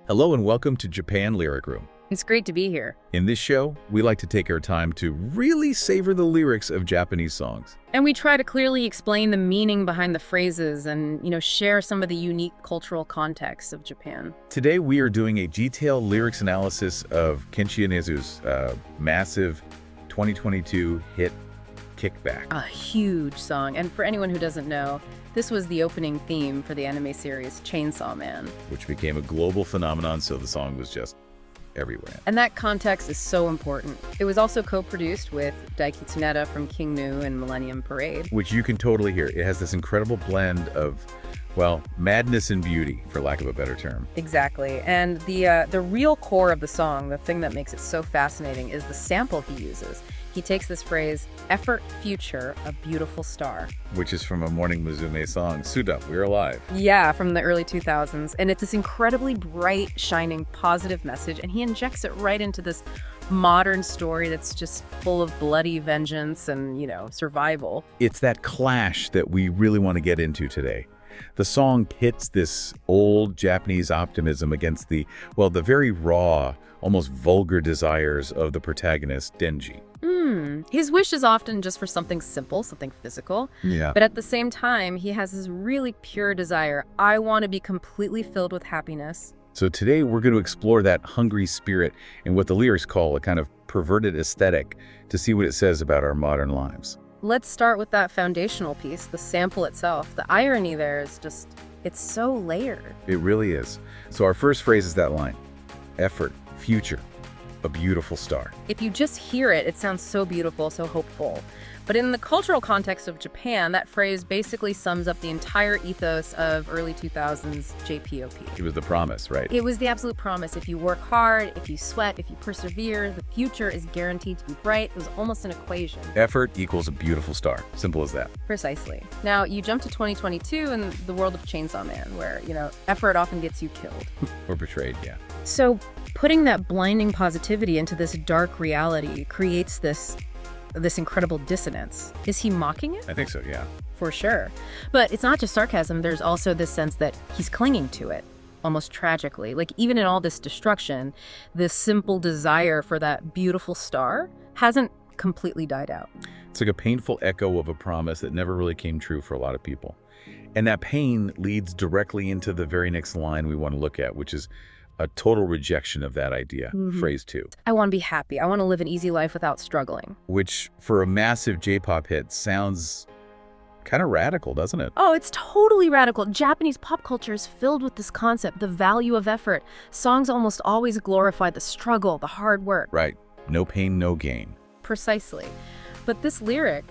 Hello and welcome to Japan Lyric Room. It's great to be here. In this show, we like to take our time to really savor the lyrics of Japanese songs. And we try to clearly explain the meaning behind the phrases and, share some of the unique cultural context of Japan. Today, we are doing a detailed lyrics analysis of Kenshi Yonezu's massive 2022 hit, Kickback. A huge song. And for anyone who doesn't know, this was the opening theme for the anime series Chainsaw Man, which became a global phenomenon, so the song was just everywhere. And that context is so important. It was also co-produced with Daiki Tsuneta from King Gnu and Millennium Parade. Which you can totally hear. It has this incredible blend of, well, madness and beauty, for lack of a better term. Exactly. And the real core of the song, the thing that makes it so fascinating, is the sample he uses. He takes this phrase, effort, future, a beautiful star. Which is from a Morning Musume song, Suda, We're Alive. Yeah, from the early 2000s. And it's this incredibly bright, shining, positive message. And he injects it right into this modern story that's just full of bloody vengeance and, survival. It's that clash that we really want to get into today. The song pits this old Japanese optimism against the very raw, almost vulgar desires of the protagonist, Denji. His wish is often just for something simple, something physical. Yeah. But at the same time, he has this really pure desire. I want to be completely filled with happiness. So today we're going to explore that hungry spirit and what the lyrics call a kind of perverted aesthetic to see what it says about our modern lives. Let's start with that foundational piece, the sample itself. The irony there is just, it's so layered. It really is. So our first phrase is that line, effort, future, a beautiful star. If you just hear it, it sounds so beautiful, so hopeful. But in the cultural context of Japan, that phrase basically sums up the entire ethos of early 2000s JPOP. It was the promise, right? It was the absolute promise. If you work hard, if you sweat, if you persevere, the future is guaranteed to be bright. It was almost an equation. Effort equals a beautiful star. Simple as that. Precisely. Now, you jump to 2022 in the world of Chainsaw Man, where, effort often gets you killed. Or betrayed, yeah. So putting that blinding positivity into this dark reality creates this incredible dissonance. Is he mocking it? I think so, yeah. For sure. But it's not just sarcasm. There's also this sense that he's clinging to it, almost tragically. Like, even in all this destruction, this simple desire for that beautiful star hasn't completely died out. It's like a painful echo of a promise that never really came true for a lot of people. And that pain leads directly into the very next line we want to look at, which is a total rejection of that idea, phrase 2. I want to be happy. I want to live an easy life without struggling. Which, for a massive J-pop hit, sounds kind of radical, doesn't it? Oh, it's totally radical. Japanese pop culture is filled with this concept, the value of effort. Songs almost always glorify the struggle, the hard work. Right. No pain, no gain. Precisely. But this lyric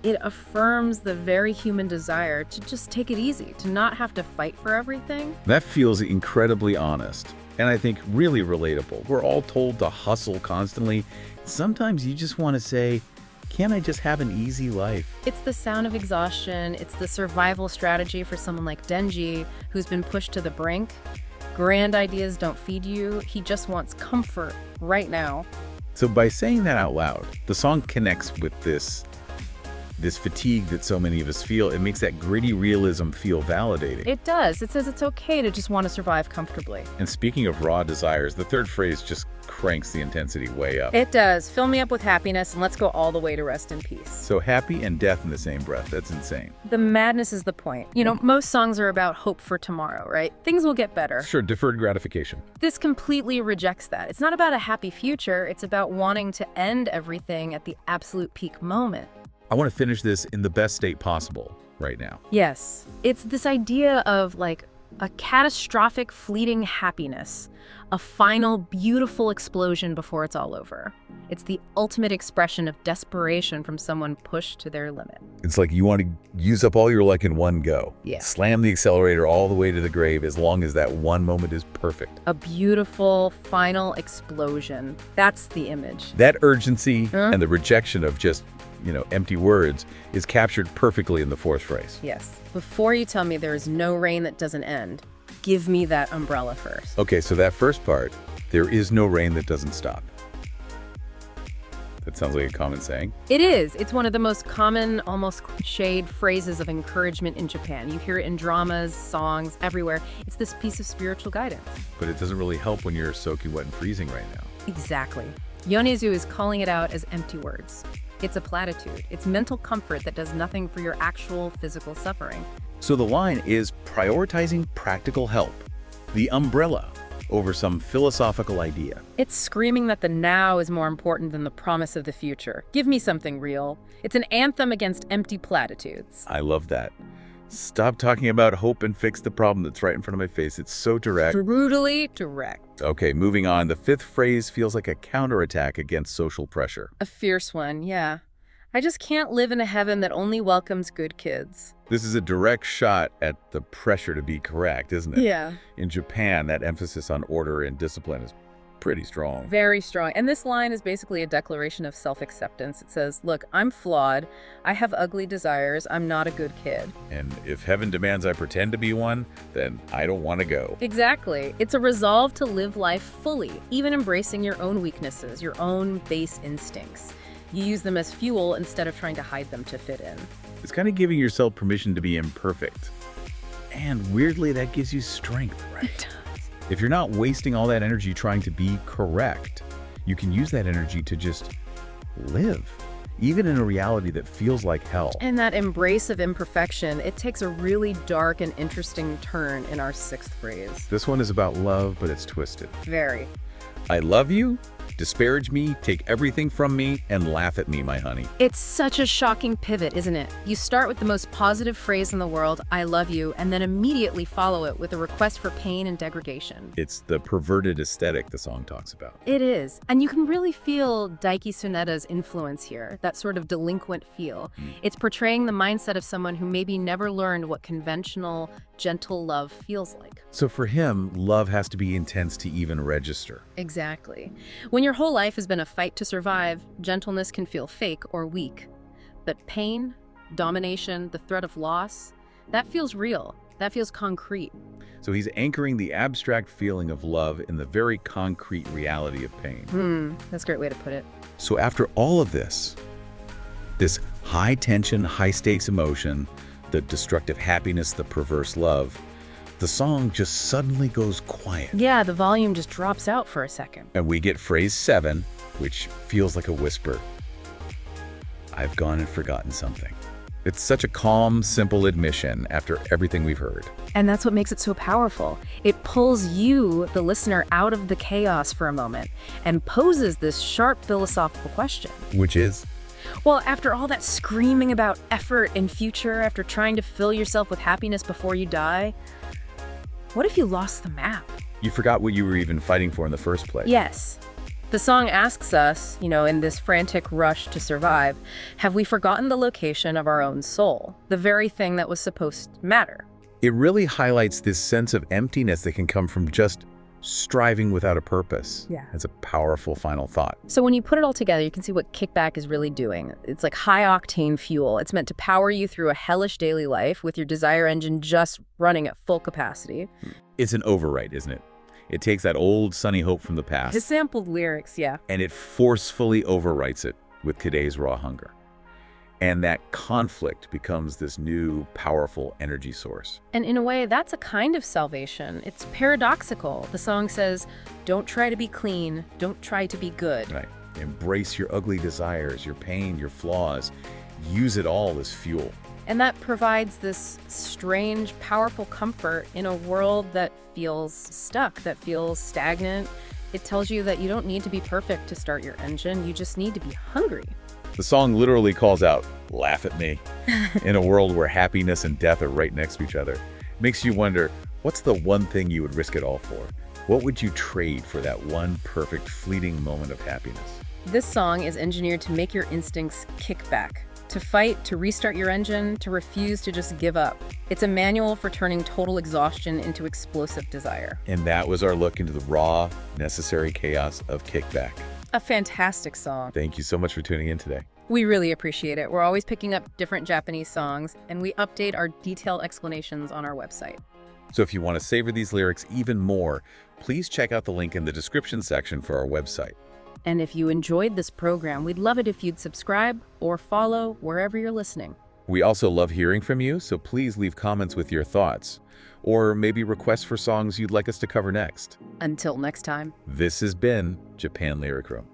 it affirms the very human desire to just take it easy, to not have to fight for everything. That feels incredibly honest, and I think really relatable. We're all told to hustle constantly. Sometimes you just want to say, can't I just have an easy life? It's the sound of exhaustion. It's the survival strategy for someone like Denji, who's been pushed to the brink. Grand ideas don't feed you. He just wants comfort right now. So by saying that out loud, the song connects with this fatigue that so many of us feel. It makes that gritty realism feel validating. It does. It says it's okay to just want to survive comfortably. And speaking of raw desires, the third phrase just cranks the intensity way up. It does. Fill me up with happiness and let's go all the way to rest in peace. So happy and death in the same breath. That's insane. The madness is the point. Most songs are about hope for tomorrow, right? Things will get better. Sure, deferred gratification. This completely rejects that. It's not about a happy future. It's about wanting to end everything at the absolute peak moment. I want to finish this in the best state possible right now. Yes. It's this idea of like a catastrophic fleeting happiness, a final beautiful explosion before it's all over. It's the ultimate expression of desperation from someone pushed to their limit. It's like you want to use up all your luck in one go. Yeah. Slam the accelerator all the way to the grave as long as that one moment is perfect. A beautiful final explosion. That's the image. That urgency and the rejection of just empty words is captured perfectly in the fourth phrase. Yes. Before you tell me there is no rain that doesn't end, give me that umbrella first. Okay, so that first part, there is no rain that doesn't stop. That sounds like a common saying. It is. It's one of the most common, almost cliched phrases of encouragement in Japan. You hear it in dramas, songs, everywhere. It's this piece of spiritual guidance. But it doesn't really help when you're soaking wet and freezing right now. Exactly. Yonezu is calling it out as empty words. It's a platitude. It's mental comfort that does nothing for your actual physical suffering. So the line is prioritizing practical help, the umbrella over some philosophical idea. It's screaming that the now is more important than the promise of the future. Give me something real. It's an anthem against empty platitudes. I love that. Stop talking about hope and fix the problem that's right in front of my face. It's so direct. Brutally direct. Okay, moving on. The fifth phrase feels like a counterattack against social pressure. A fierce one, yeah. I just can't live in a heaven that only welcomes good kids. This is a direct shot at the pressure to be correct, isn't it? Yeah. In Japan, that emphasis on order and discipline is pretty strong. Very strong. And this line is basically a declaration of self-acceptance. It says, look, I'm flawed. I have ugly desires. I'm not a good kid. And if heaven demands I pretend to be one, then I don't want to go. Exactly. It's a resolve to live life fully, even embracing your own weaknesses, your own base instincts. You use them as fuel instead of trying to hide them to fit in. It's kind of giving yourself permission to be imperfect. And weirdly, that gives you strength, right? If you're not wasting all that energy trying to be correct, you can use that energy to just live, even in a reality that feels like hell. And that embrace of imperfection, it takes a really dark and interesting turn in our sixth phrase. This one is about love, but it's twisted. Very. I love you, disparage me, take everything from me, and laugh at me, my honey. It's such a shocking pivot, isn't it? You start with the most positive phrase in the world, I love you, and then immediately follow it with a request for pain and degradation. It's the perverted aesthetic the song talks about. It is. And you can really feel Daiki Tsuneda's influence here, that sort of delinquent feel. It's portraying the mindset of someone who maybe never learned what conventional, gentle love feels like. So for him, love has to be intense to even register. Exactly. When your whole life has been a fight to survive, gentleness can feel fake or weak. But pain, domination, the threat of loss, that feels real. That feels concrete. So he's anchoring the abstract feeling of love in the very concrete reality of pain. That's a great way to put it. So after all of this high tension, high stakes emotion, the destructive happiness, the perverse love, the song just suddenly goes quiet. Yeah, the volume just drops out for a second. And we get phrase 7, which feels like a whisper. I've gone and forgotten something. It's such a calm, simple admission after everything we've heard. And that's what makes it so powerful. It pulls you, the listener, out of the chaos for a moment and poses this sharp philosophical question. Which is? Well, after all that screaming about effort and future, after trying to fill yourself with happiness before you die, what if you lost the map? You forgot what you were even fighting for in the first place. Yes. The song asks us, in this frantic rush to survive, have we forgotten the location of our own soul, the very thing that was supposed to matter? It really highlights this sense of emptiness that can come from just striving without a purpose. Yeah. It's a powerful final thought. So when you put it all together, you can see what Kickback is really doing. It's like high-octane fuel. It's meant to power you through a hellish daily life with your desire engine just running at full capacity. It's an overwrite, isn't it? It takes that old sunny hope from the past. His sampled lyrics, yeah. And it forcefully overwrites it with today's raw hunger. And that conflict becomes this new, powerful energy source. And in a way, that's a kind of salvation. It's paradoxical. The song says, don't try to be clean, don't try to be good. Right. Embrace your ugly desires, your pain, your flaws. Use it all as fuel. And that provides this strange, powerful comfort in a world that feels stuck, that feels stagnant. It tells you that you don't need to be perfect to start your engine. You just need to be hungry. The song literally calls out, laugh at me, in a world where happiness and death are right next to each other. Makes you wonder, what's the one thing you would risk it all for? What would you trade for that one perfect, fleeting moment of happiness? This song is engineered to make your instincts kick back, to fight, to restart your engine, to refuse to just give up. It's a manual for turning total exhaustion into explosive desire. And that was our look into the raw, necessary chaos of Kickback. A fantastic song. Thank you so much for tuning in today. We really appreciate it. We're always picking up different Japanese songs, and we update our detailed explanations on our website. So if you want to savor these lyrics even more, please check out the link in the description section for our website. And if you enjoyed this program, we'd love it if you'd subscribe or follow wherever you're listening. We also love hearing from you, so please leave comments with your thoughts, or maybe requests for songs you'd like us to cover next. Until next time. This has been Japan Lyric Room.